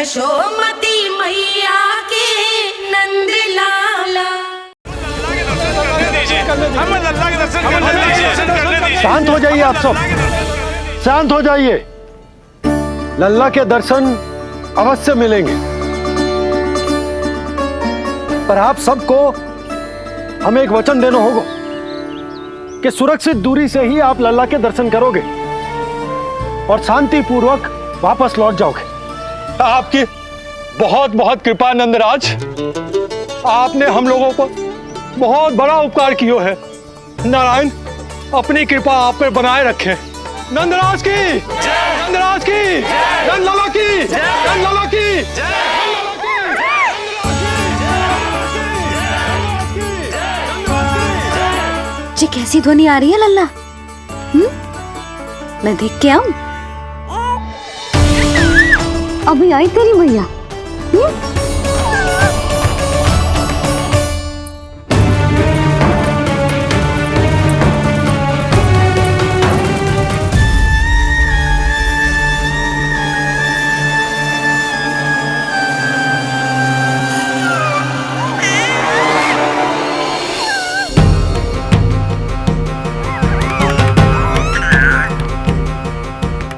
यशोमती मैया के नंद लाला। शांत हो जाइए आप सब, शांत हो जाइए। लल्ला के दर्शन अवश्य मिलेंगे, पर आप सबको हमें एक वचन देना होगा कि सुरक्षित दूरी से ही आप लल्ला के दर्शन करोगे और शांति पूर्वक वापस लौट जाओगे। आपकी बहुत बहुत कृपा नंदराज, आपने हम लोगों को बहुत बड़ा उपकार किया है। नारायण अपनी कृपा आप पर बनाए रखे। नंदराज की, नंदराज की, नंदलाला की, नंदलाला की। ये कैसी ध्वनि आ रही है लल्ला? मैं देख के आऊं? अभी आई तेरी मैया।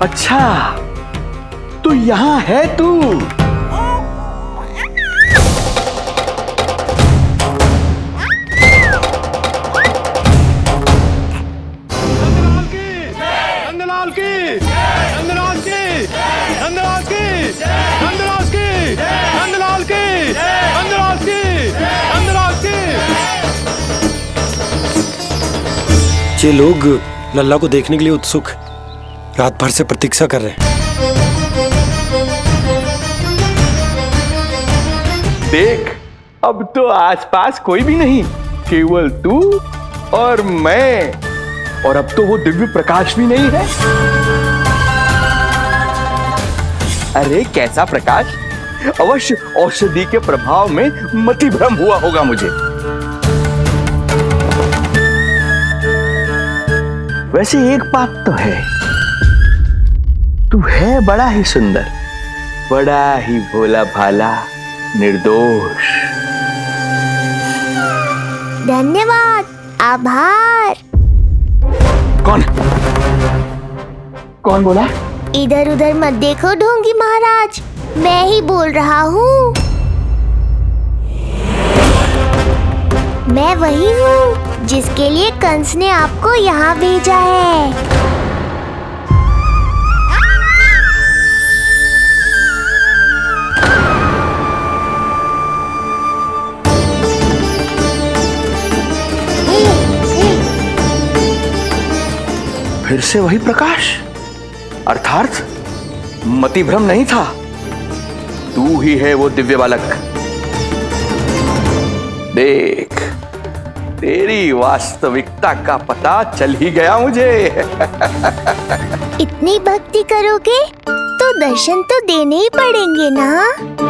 अच्छा, तो यहाँ है तू। नंदलाल की, नंदलाल की, नंदलाल की, नंदलाल की, नंदलाल की, नंदलाल की, नंदलाल की। ये लोग लल्ला को देखने के लिए उत्सुक रात भर से प्रतीक्षा कर रहे हैं। देख, अब तो आसपास कोई भी नहीं, केवल तू और मैं। और अब तो वो दिव्य प्रकाश भी नहीं है। अरे कैसा प्रकाश! अवश्य औषधि के प्रभाव में मतिभ्रम हुआ होगा मुझे। वैसे एक बात तो है, तू है बड़ा ही सुंदर, बड़ा ही भोला भाला, निर्दोष। धन्यवाद, आभार। कौन बोला? इधर उधर मत देखो ढोंगी महाराज, मैं ही बोल रहा हूँ। मैं वही हूँ जिसके लिए कंस ने आपको यहाँ भेजा है। फिर से वही प्रकाश, अर्थात मतिभ्रम नहीं था। तू ही है वो दिव्य बालक। देख, तेरी वास्तविकता का पता चल ही गया मुझे। इतनी भक्ति करोगे तो दर्शन तो देने ही पड़ेंगे ना।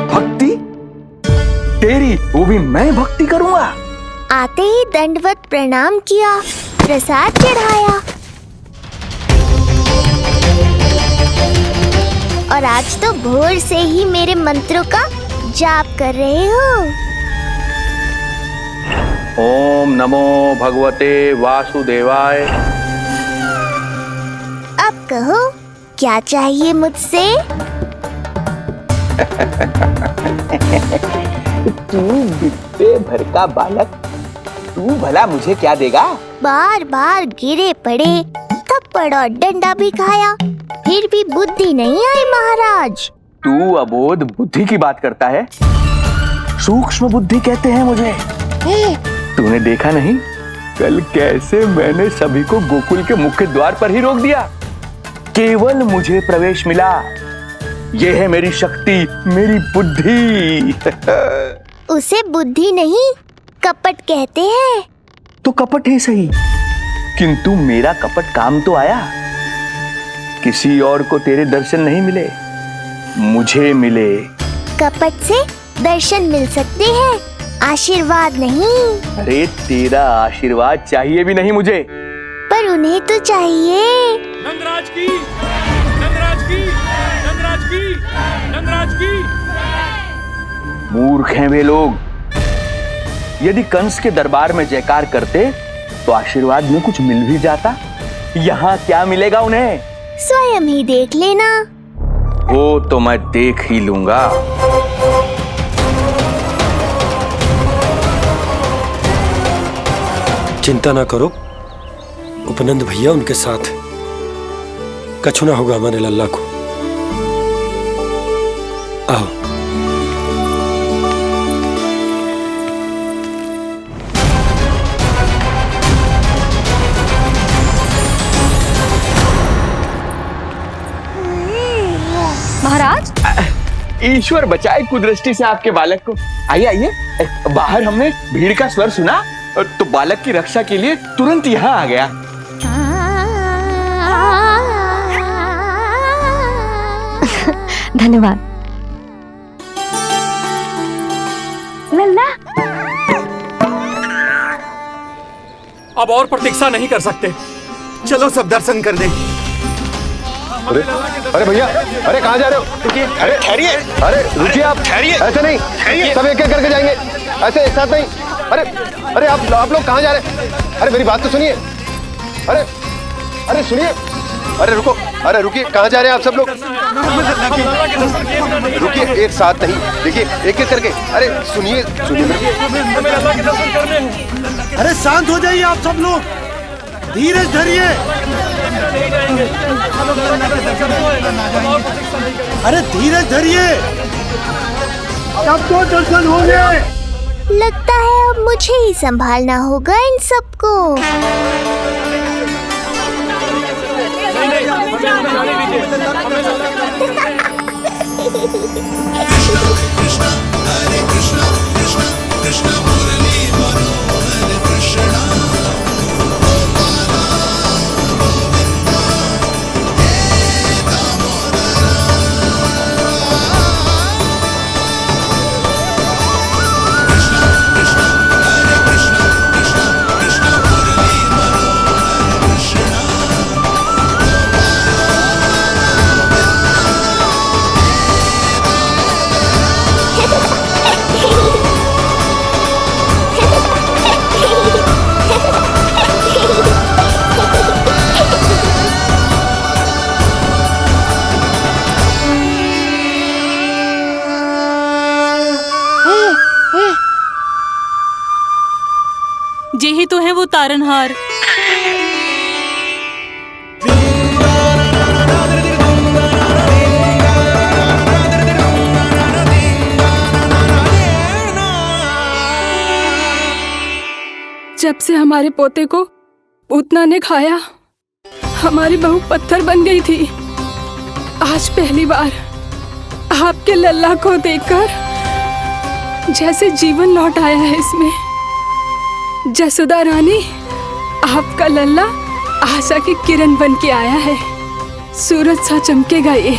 भक्ति? तेरी? वो भी मैं भक्ति करूंगा? आते ही दंडवत प्रणाम किया, प्रसाद चढ़ाया, और आज तो भोर से ही मेरे मंत्रों का जाप कर रहे हो। ओम नमो भगवते वासुदेवाय। अब कहो, क्या चाहिए मुझसे? तू बित्ते भर का बालक, तू भला मुझे क्या देगा? बार बार गिरे पड़े, थप्पड़ और डंडा भी खाया, फिर भी बुद्धि नहीं आई महाराज। तू अबोध बुद्धि की बात करता है? सूक्ष्म बुद्धि कहते हैं मुझे। तूने देखा नहीं कल कैसे मैंने सभी को गोकुल के मुख्य द्वार पर ही रोक दिया? केवल मुझे प्रवेश मिला। यह है मेरी शक्ति, मेरी बुद्धि। उसे बुद्धि नहीं, कपट कहते हैं। तो कपट ही सही, किंतु मेरा कपट काम तो आया। किसी और को तेरे दर्शन नहीं मिले, मुझे मिले। कपट से दर्शन मिल सकते हैं, आशीर्वाद नहीं। अरे तेरा आशीर्वाद चाहिए भी नहीं मुझे। पर उन्हें तो चाहिए। नंदराज की, नंदराज की, नंदराज की, नंदराज की, मूर्ख हैं वे लोग। यदि कंस के दरबार में जयकार करते तो आशीर्वाद में कुछ मिल भी जाता। यहाँ क्या मिलेगा उन्हें? स्वयं ही देख लेना। वो तो मैं देख ही लूंगा। चिंता ना करो, उपनंद भैया उनके साथ कछु ना होगा हमारे लल्ला को। आओ। महाराज, ईश्वर बचाए कुदृष्टि से आपके बालक को। आइए आइए, बाहर हमने भीड़ का स्वर सुना तो बालक की रक्षा के लिए तुरंत यहाँ आ गया। धन्यवाद। लल्ला, अब और प्रतीक्षा नहीं कर सकते, चलो सब दर्शन कर दें। अरे भैया, अरे कहाँ जा रहे हो? अरे ठहरिए, अरे रुकिए आप, ठहरिए। ऐसे नहीं, सब एक एक करके जाएंगे, ऐसे एक साथ नहीं। अरे अरे आप लोग कहाँ जा रहे हैं? अरे मेरी बात तो सुनिए। अरे सुनिए, अरे रुको, अरे रुकिए, कहाँ जा रहे हैं आप सब लोग? रुकिए, एक साथ नहीं, देखिए एक एक करके। अरे सुनिए सुनिए, अरे शांत हो जाइए आप सब लोग, धीरज धरिए। अरे धीरज धरिए, सबको दर्शन होंगे। लगता है अब मुझे ही संभालना होगा इन सबको। यही तो है वो तारनहार। जब से हमारे पोते को पूतना ने खाया, हमारी बहू पत्थर बन गई थी। आज पहली बार आपके लल्ला को देखकर जैसे जीवन लौट आया है इसमें। जसोदा रानी, आपका लल्ला आशा की किरण बन के आया है। सूरज सा चमकेगा ये।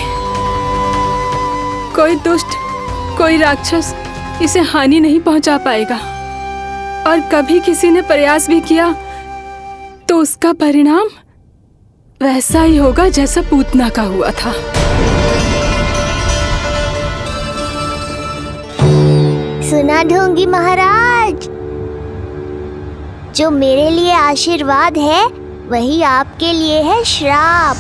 कोई दुष्ट, कोई राक्षस इसे हानि नहीं पहुंचा पाएगा। और कभी किसी ने प्रयास भी किया तो उसका परिणाम वैसा ही होगा जैसा पूतना का हुआ था। सुना ढोंगी महाराज, जो मेरे लिए आशीर्वाद है वही आपके लिए है श्राप।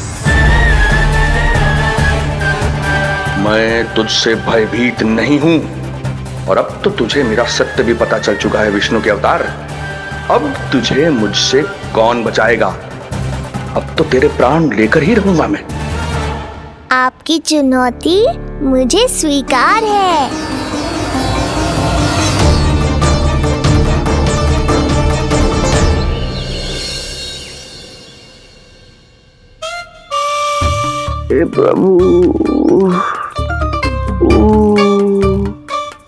मैं तुझसे भयभीत नहीं हूं, और अब तो तुझे मेरा सत्य भी पता चल चुका है विष्णु के अवतार। अब तुझे मुझसे कौन बचाएगा? अब तो तेरे प्राण लेकर ही रहूंगा मैं। आपकी चुनौती मुझे स्वीकार है। प्रभु,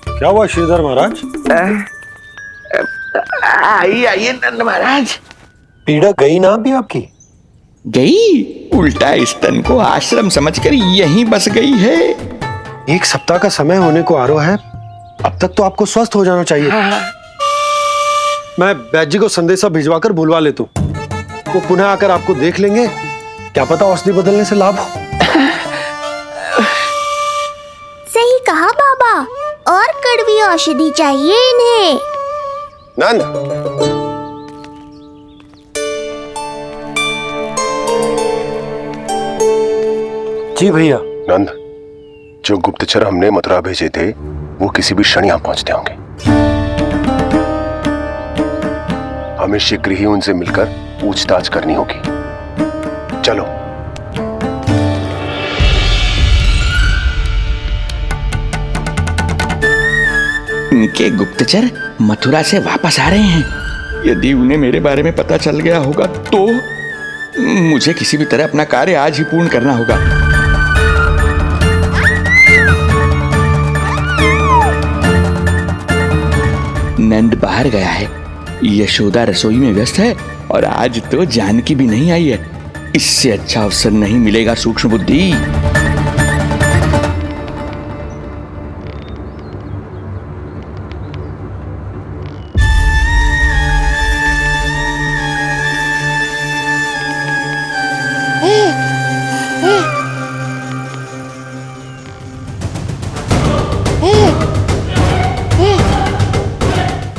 क्या हुआ श्रीधर महाराज? आइए नंद महाराज। पीड़ा गई ना अभी आपकी? गई, उल्टा स्तन को आश्रम समझकर यहीं बस गई है। एक सप्ताह का समय होने को आ रहा है, अब तक तो आपको स्वस्थ हो जाना चाहिए। मैं वैद्य जी को संदेशा भिजवाकर बुलवा लेता हूँ, वो पुनः आकर आपको देख लेंगे। क्या पता औषधि बदलने से लाभ हो। सही कहा बाबा, और कड़वी औषधि चाहिए इन्हें। नंद, जी भैया। नंद, जो गुप्तचर हमने मथुरा भेजे थे वो किसी भी क्षण यहाँ पहुंचते होंगे। हमें शीघ्र ही उनसे मिलकर पूछताछ करनी होगी। चलो। इनके गुप्तचर मथुरा से वापस आ रहे हैं। यदि उन्हें मेरे बारे में पता चल गया होगा तो मुझे किसी भी तरह अपना कार्य आज ही पूर्ण करना होगा। नंद बाहर गया है, यशोदा रसोई में व्यस्त है और आज तो जानकी भी नहीं आई है। इससे अच्छा अवसर नहीं मिलेगा सूक्ष्म बुद्धि।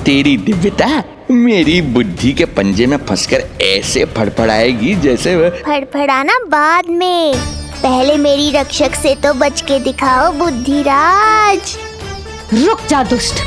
तेरी दिव्यता मेरी बुद्धि के पंजे में फंसकर ऐसे फड़फड़ाएगी जैसे फड़फड़ाना बाद में, पहले मेरी रक्षक से तो बच के दिखाओ बुद्धिराज। रुक जा दुष्ट।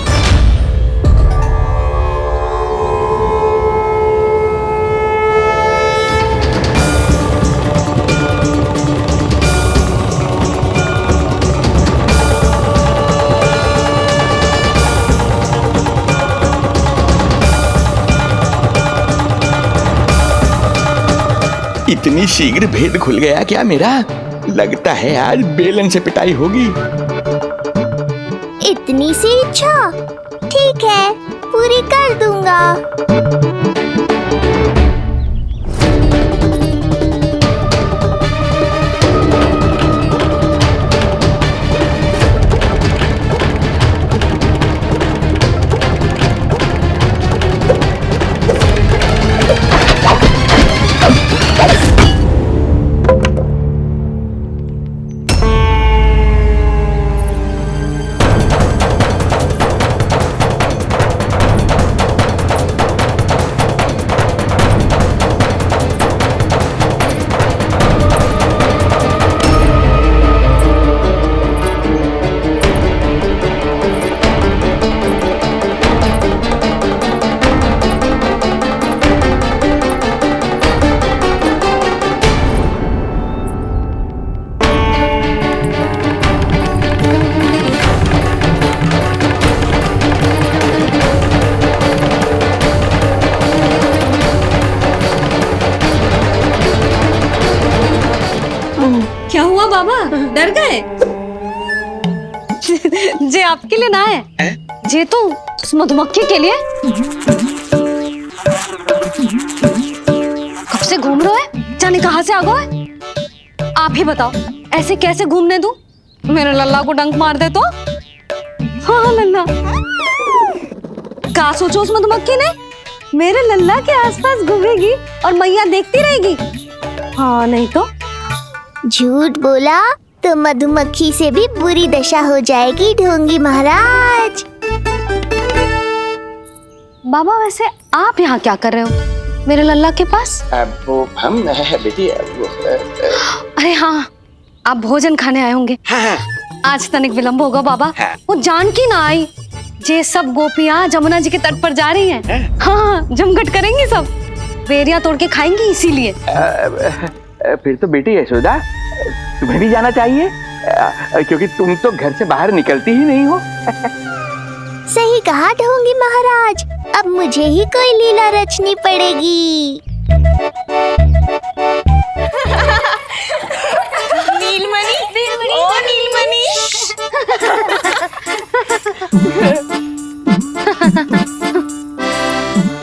इतनी शीघ्र भेद खुल गया क्या मेरा? लगता है आज बेलन से पिटाई होगी। इतनी सी इच्छा? ठीक है, पूरी कर दूंगा। क्या हुआ बाबा, डर गए? जे आपके लिए ना है, जे तो उस मधुमक्खी के लिए। कब से घूम रहे हो? जाने कहाँ से आ गए? आप ही बताओ, ऐसे कैसे घूमने दूं? मेरे लल्ला को डंक मार दे तो? हाँ लल्ला, क्या सोचो उस मधुमक्खी ने? मेरे लल्ला के आसपास घूमेगी और मैया देखती रहेगी। हाँ नहीं तो? झूठ बोला तो मधुमक्खी से भी बुरी दशा हो जाएगी ढोंगी महाराज। बाबा वैसे आप यहाँ क्या कर रहे हो मेरे लल्ला के पास? वो हम बेटी अरे हाँ, आप भोजन खाने आए होंगे। हाँ। आज तनिक विलंब होगा बाबा। हाँ। वो जानकी ना आई, जे सब गोपियाँ जमुना जी के तट पर जा रही हैं। हाँ, जमघट करेंगी सब, बेरिया तोड़ के खाएंगी इसीलिए। फिर तो बेटी यशोदा तुम्हें भी जाना चाहिए, क्योंकि तुम तो घर से बाहर निकलती ही नहीं हो। सही कहा ढोंगी महाराज, अब मुझे ही कोई लीला रचनी पड़ेगी। नीलमणि, ओ नीलमणि।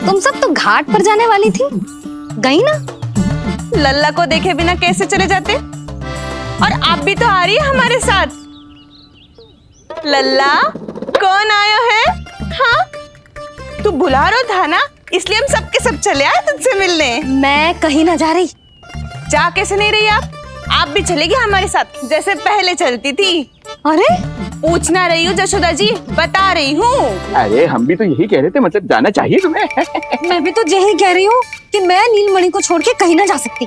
तुम सब तो घाट पर जाने वाली थी, गई ना? लल्ला को देखे बिना कैसे चले जाते? और आप भी तो आ रही है हमारे साथ। लल्ला, कौन आया है? हाँ, तू बुला रहा था ना, इसलिए हम सब के सब चले आए तुझसे मिलने। मैं कहीं ना जा रही। जा कैसे नहीं रही आप भी चलेगी हमारे साथ, जैसे पहले चलती थी। अरे पूछना रही हूँ जशोदा जी, बता रही हूँ। अरे हम भी तो यही कह रहे थे, मतलब जाना चाहिए तुम्हें। मैं भी तो यही कह रही हूँ कि मैं नीलमणि को छोड़ के कहीं ना जा सकती।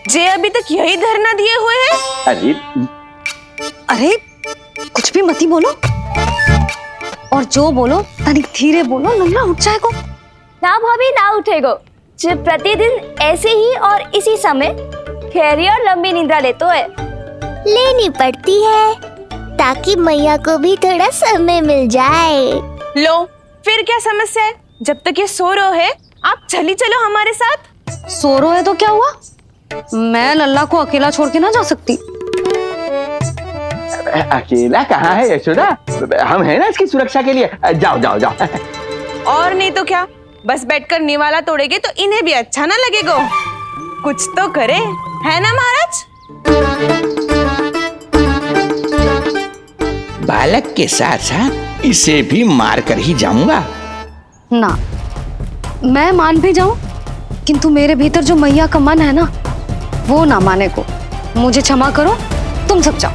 जे अभी तक यही धरना दिए हुए हैं। अरे अरे कुछ भी मती बोलो, और जो बोलो तनिक धीरे बोलो, लल्ला उठ जाएगा। ना भाभी ना उठेगो। जब प्रतिदिन ऐसे ही और इसी समय गहरी और लंबी निद्रा लेते है। लेनी पड़ती है ताकि मैया को भी थोड़ा समय मिल जाए। लो फिर क्या समस्या है? जब तक ये सो रहे है आप चली चलो हमारे साथ। सो रहे है तो क्या हुआ? मैं लल्ला को अकेला छोड़ के ना जा सकती। अकेला कहाँ है यशोदा, हम हैं ना इसकी सुरक्षा के लिए। जाओ जाओ जाओ। और नहीं तो क्या, बस बैठकर निवाला तोड़ेगे तो इन्हें भी अच्छा ना लगेगा। कुछ तो करे, है ना महाराज? बालक के साथ साथ इसे भी मार कर ही जाऊंगा। ना, मैं मान भी जाऊं, किंतु मेरे भीतर जो मैया का मन है ना, वो ना माने को। मुझे क्षमा करो, तुम सब जाओ।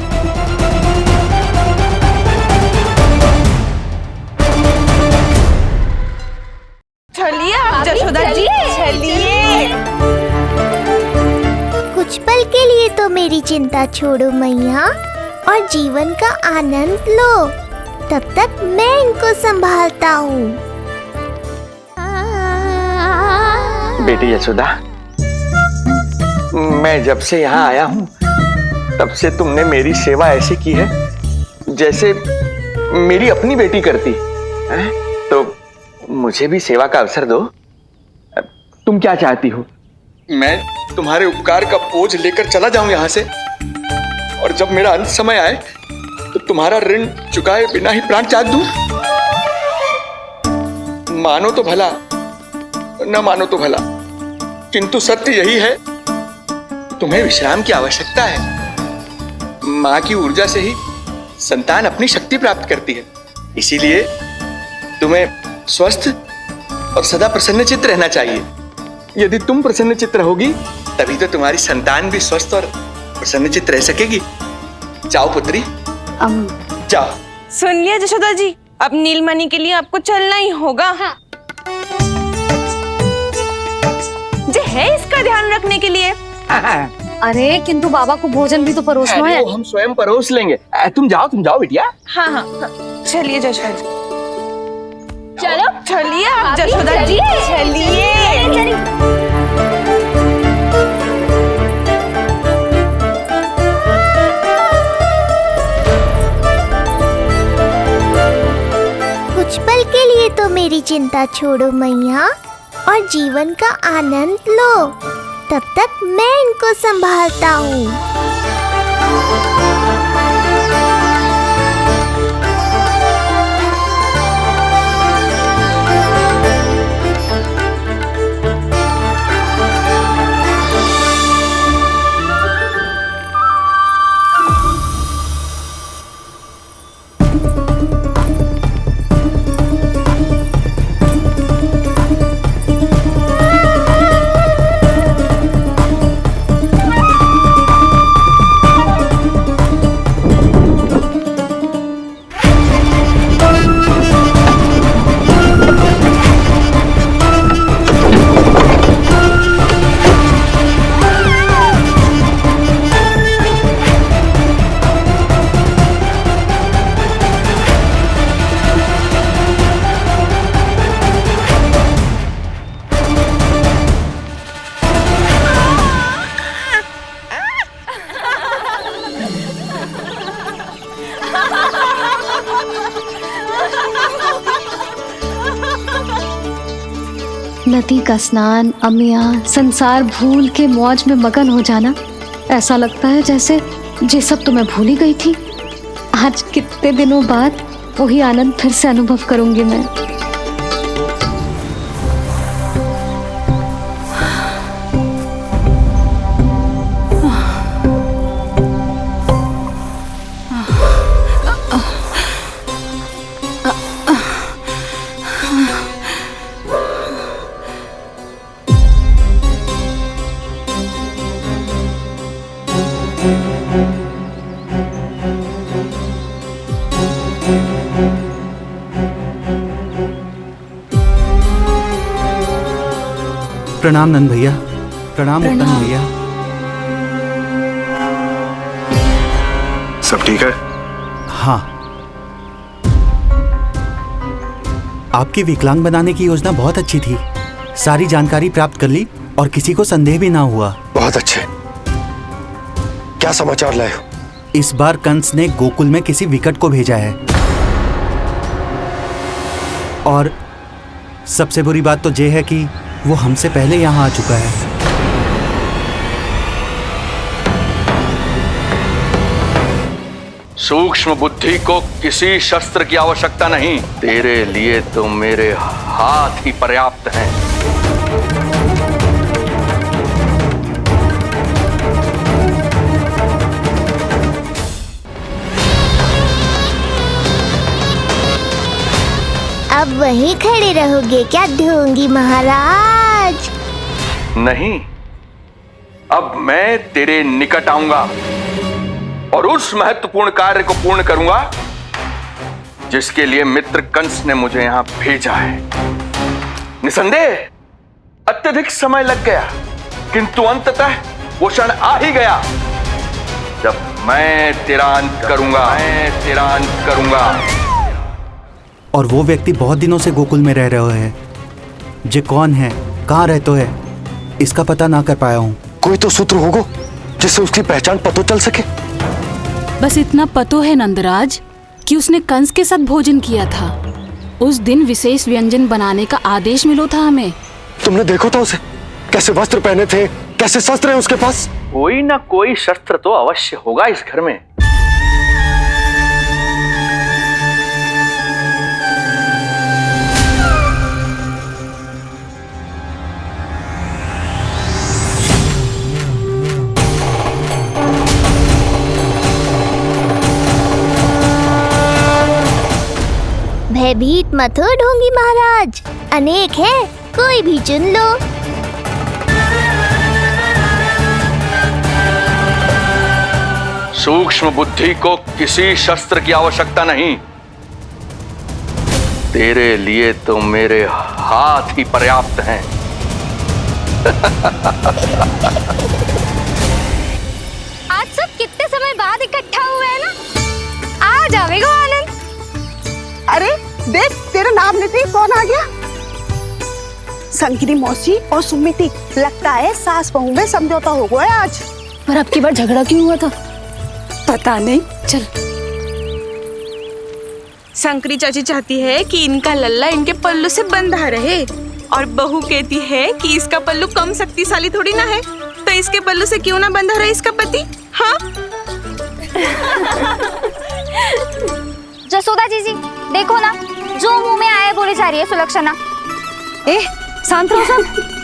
चलिए आप जशोदा जी, चलिए। कुछ पल के लिए तो मेरी चिंता छोड़ो मैया और जीवन का आनंद लो। तब तक मैं इनको संभालता हूँ। बेटी यशोदा, मैं जब से यहाँ आया हूँ तब से तुमने मेरी सेवा ऐसी की है जैसे मेरी अपनी बेटी करती है। तो मुझे भी सेवा का अवसर दो। तुम क्या चाहती हो? मैं तुम्हारे उपकार का बोझ लेकर चला जाऊं यहाँ से, और जब मेरा अंत समय आए तो तुम्हारा ऋण चुकाए बिना ही प्राण त्याग दूं? मानो तो भला, न मानो तो भला, किंतु सत्य यही है, तुम्हें विश्राम की आवश्यकता है। माँ की ऊर्जा से ही संतान अपनी शक्ति प्राप्त करती है। इसीलिए तुम्हें स्वस्थ और सदा प्रसन्नचित्त रहना चाहिए। यदि तुम प्रसन्नचित्त रहोगी तभी तो तुम्हारी संतान भी स्वस्थ और प्रसन्नचित्त रह सकेगी। जाओ पुत्री, जाओ। सुन लिया जशोदा जी, अब नीलमणि के लिए आपको चलना ही होगा। हाँ। जे है इसका ध्यान रखने के लिए। अरे किंतु बाबा को भोजन भी तो परोसना है। हम स्वयं परोस लेंगे। तुम जाओ बिटिया। हाँ हाँ, चलिए जशोदा जी, चलो चलिए आप जशोदा जी, चलिए। कुछ पल के लिए तो मेरी चिंता छोड़ो मैया और जीवन का आनंद लो। तब तक मैं इनको संभालता हूँ। नदी का स्नान, अमिया, संसार भूल के मौज में मगन हो जाना, ऐसा लगता है जैसे ये सब तो मैं भूल ही गई थी। आज कितने दिनों बाद वही आनंद फिर से अनुभव करूंगी मैं। प्रणाम नंद भैया। प्रणाम उत्तम भैया। सब ठीक है? हाँ। आपकी विकलांग बनाने की योजना बहुत अच्छी थी। सारी जानकारी प्राप्त कर ली और किसी को संदेह भी ना हुआ। बहुत अच्छे। क्या समाचार लाए हो? इस बार कंस ने गोकुल में किसी विकट को भेजा है। और सबसे बुरी बात तो ये है कि वो हमसे पहले यहाँ आ चुका है। सूक्ष्म बुद्धि को किसी शस्त्र की आवश्यकता नहीं। तेरे लिए तो मेरे हाथ ही पर्याप्त हैं। अब वहीं खड़े रहोगे क्या ढोंगी महाराज? नहीं, अब मैं तेरे निकट आऊंगा और उस महत्वपूर्ण कार्य को पूर्ण करूंगा जिसके लिए मित्र कंस ने मुझे यहां भेजा है। निसंदेह अत्यधिक समय लग गया, किंतु अंततः वो क्षण आ ही गया जब मैं तेरा अंत करूंगा। और वो व्यक्ति बहुत दिनों से गोकुल में रह रहे हैं। जे कौन है, कहाँ रहते है, इसका पता ना कर पाया हूँ। कोई तो सूत्र होगा जिससे उसकी पहचान पता चल सके। बस इतना पतो है नंदराज कि उसने कंस के साथ भोजन किया था। उस दिन विशेष व्यंजन बनाने का आदेश मिलो था हमें। तुमने देखो था उसे? कैसे वस्त्र पहने थे, कैसे शस्त्र है उसके पास? कोई ना कोई शस्त्र तो अवश्य होगा इस घर में। भयभीत मत हो ढोंगी महाराज, अनेक है, कोई भी चुन लो। सूक्ष्म बुद्धि को किसी शस्त्र की आवश्यकता नहीं। तेरे लिए तो मेरे हाथ ही पर्याप्त हैं। आज सब कितने समय बाद इकट्ठा हुए हैं ना, आ जाएगा आनंद। अरे देख, तेरा नाम लेते ही कौन आ गया? संकिनी मौसी और सुमिति, लगता है सास बहू में समझौता हो गया आज। पर अब की बार झगड़ा क्यों हुआ था? पता नहीं। चल। शंकरी चाची चाहती है कि इनका लल्ला इनके पल्लू से बंधा रहे, और बहू कहती है कि इसका पल्लू कम शक्तिशाली थोड़ी ना है, तो इसके पल्लू से क्यों ना बंधा रहे इसका पति। हाँ जसोदा जीजी, देखो ना, जो मुंह में आए बोली जा रही है सुलक्षणा। शांत रहो सब।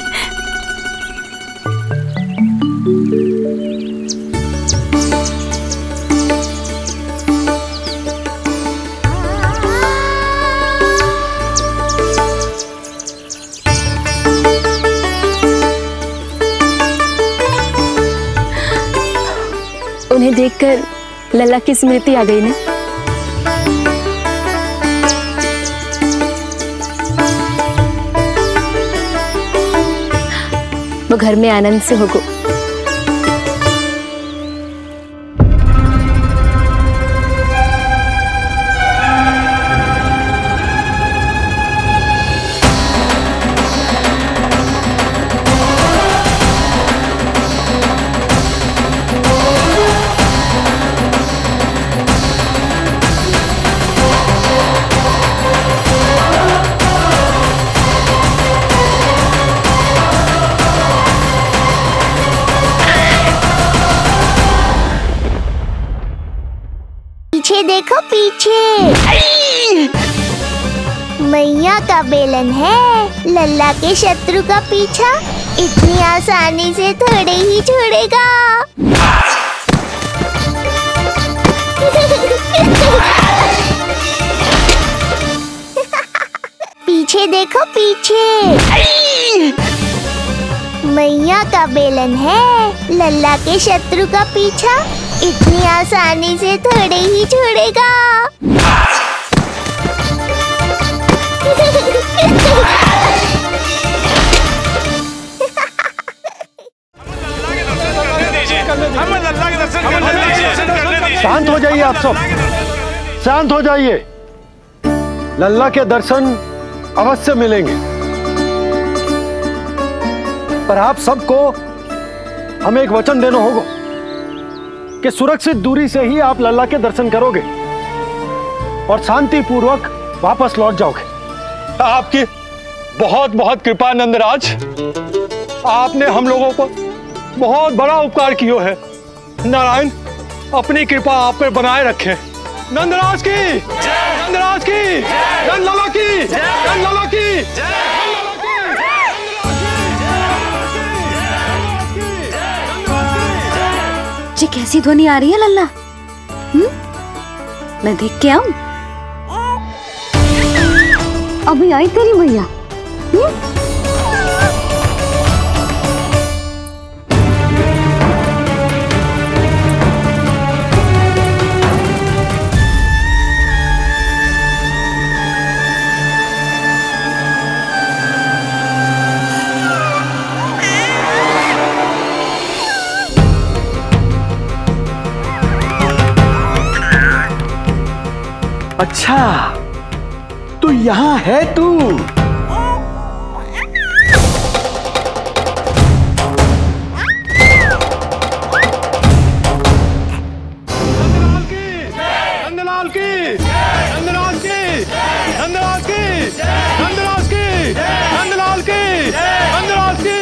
उन्हें देखकर लल्ला की स्मृति आ गई ना। वो घर में आनंद से होगो। पीछे देखो, पीछे मैया का बेलन है। लल्ला के शत्रु का पीछा इतनी आसानी से थोड़े ही छोड़ेगा। पीछे देखो, पीछे मैया का बेलन है। लल्ला के शत्रु का पीछा इतनी आसानी से थोड़े ही छोड़ेगा। आप सब, शांत हो जाइए। लल्ला के दर्शन अवश्य मिलेंगे, पर आप सबको हमें एक वचन देना होगा कि सुरक्षित दूरी से ही आप लल्ला के दर्शन करोगे और शांति पूर्वक वापस लौट जाओगे। आपकी बहुत बहुत कृपा नंदराज। आपने हम लोगों पर बहुत बड़ा उपकार किया है। नारायण अपनी कृपा आप पर बनाए रखे। नंदराज की, नंदराज की, नंदलाला की, नंदलाला की। जी कैसी ध्वनि आ रही है लल्ला? मैं देख के आऊं? अभी आई तेरी मैया। अच्छा, तो यहाँ है तू। नंदलाल की, नंदलाल की, नंदलाल की, नंदलाल की, नंदलाल की, नंदलाल की,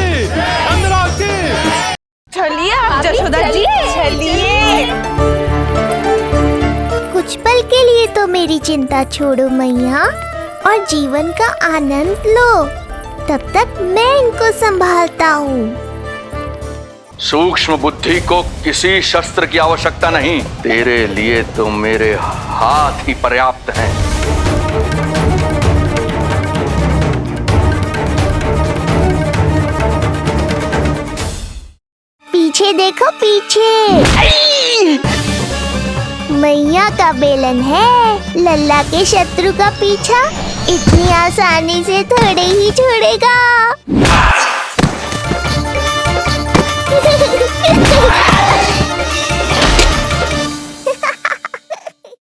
नंदलाल की। चलिए आप जशोदा जी, चलिए। कुछ पल के लिए तो मेरी चिंता छोड़ो मैया और जीवन का आनंद लो। तब तक मैं इनको संभालता हूँ। सूक्ष्म बुद्धि को किसी शस्त्र की आवश्यकता नहीं। तेरे लिए तो मेरे हाथ ही पर्याप्त हैं। पीछे देखो पीछे। मैया का बेलन है, लल्ला के शत्रु का पीछा इतनी आसानी से थोड़े ही छोड़ेगा।